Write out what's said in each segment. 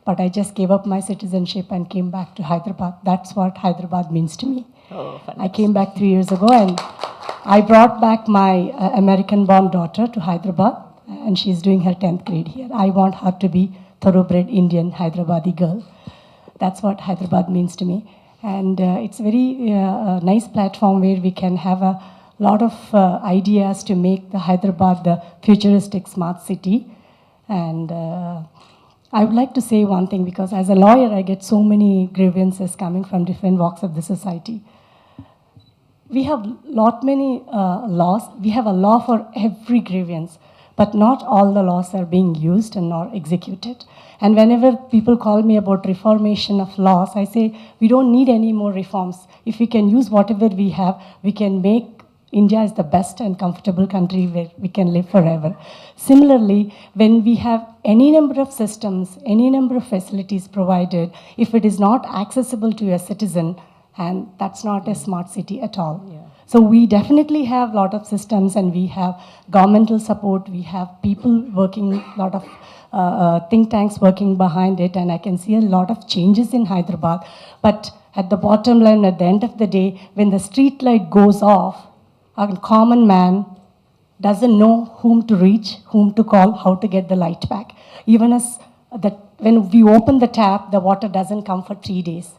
but I just gave up my citizenship and came back to Hyderabad. That's what Hyderabad means to me. Oh, I came back 3 years ago, and I brought back my American-born daughter to Hyderabad, and she's doing her 10th grade here. I want her to be thoroughbred Indian Hyderabadi girl. That's what Hyderabad means to me. And it's a very nice platform where we can have a lot of ideas to make the Hyderabad the futuristic smart city. And I would like to say one thing, because as a lawyer, I get so many grievances coming from different walks of the society. We have many laws. We have a law for every grievance, but not all the laws are being used and nor executed. And whenever people call me about reformation of laws, I say we don't need any more reforms. If we can use whatever we have, we can make India is the best and comfortable country where we can live forever. Similarly, when we have any number of systems, any number of facilities provided, if it is not accessible to a citizen, and that's not a smart city at all. Yeah. So we definitely have a lot of systems, and we have governmental support, we have people working, a lot of think tanks working behind it, and I can see a lot of changes in Hyderabad. But at the bottom line, at the end of the day, when the street light goes off, a common man doesn't know whom to reach, whom to call, how to get the light back. Even as when we open the tap, the water doesn't come for 3 days.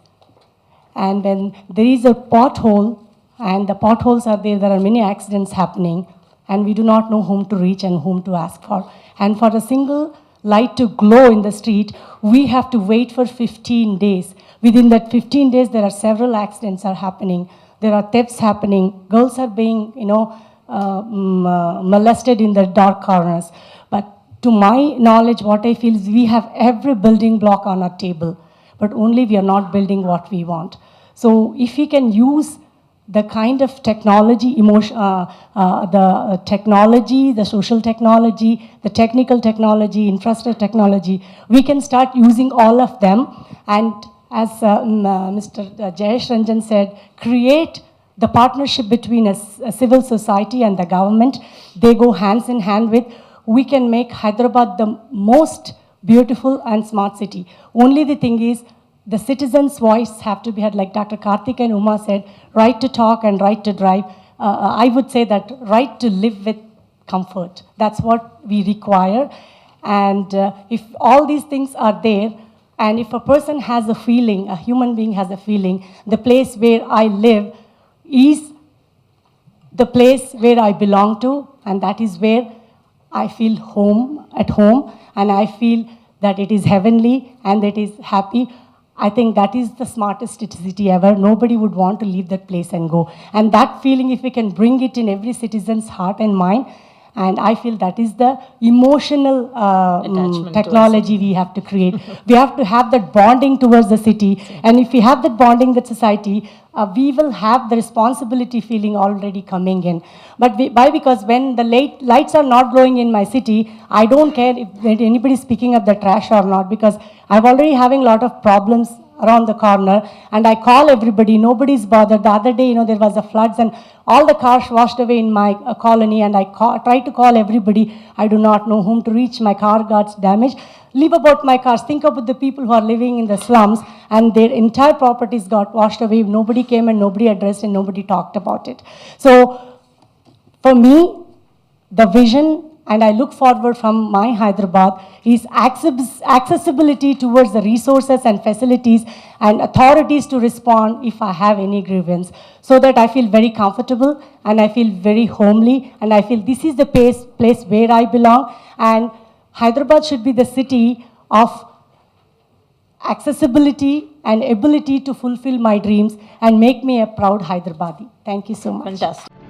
And when there is a pothole, and the potholes are there are many accidents happening, and we do not know whom to reach and whom to ask for. And for a single light to glow in the street, we have to wait for 15 days. Within that 15 days, there are several accidents are happening. There are thefts happening. Girls are being, molested in the dark corners. But to my knowledge, what I feel is we have every building block on our table, but only we are not building what we want. So if we can use the kind of technology, the technology, the social technology, the technical technology, infrastructure technology, we can start using all of them. And as Mr. Jayesh Ranjan said, create the partnership between a civil society and the government. They go hands in hand with, we can make Hyderabad the most beautiful and smart city. Only the thing is, the citizens' voice have to be heard, like Dr. Karthik and Uma said, right to talk and right to drive. I would say that right to live with comfort. That's what we require. And if all these things are there, and if a person has a feeling, a human being has a feeling, the place where I live is the place where I belong to, and that is where I feel at home, and I feel that it is heavenly and that it is happy. I think that is the smartest city ever. Nobody would want to leave that place and go. And that feeling, if we can bring it in every citizen's heart and mind, and I feel that is the emotional technology we have to create. We have to have that bonding towards the city. And if we have that bonding with society, we will have the responsibility feeling already coming in. But because when the lights are not glowing in my city, I don't care if anybody is picking up the trash or not, because I'm already having a lot of problems around the corner, and I call everybody, nobody's bothered. The other day, there was a floods and all the cars washed away in my colony, and I try to call everybody. I do not know whom to reach. My car got damaged. Leave about my cars. Think about the people who are living in the slums, and their entire properties got washed away. Nobody came and nobody addressed and nobody talked about it. So for me, the vision, and I look forward from my Hyderabad, is accessibility towards the resources and facilities and authorities to respond if I have any grievance, so that I feel very comfortable and I feel very homely, and I feel this is the place where I belong. And Hyderabad should be the city of accessibility and ability to fulfill my dreams and make me a proud Hyderabadi. Thank you so much. Fantastic.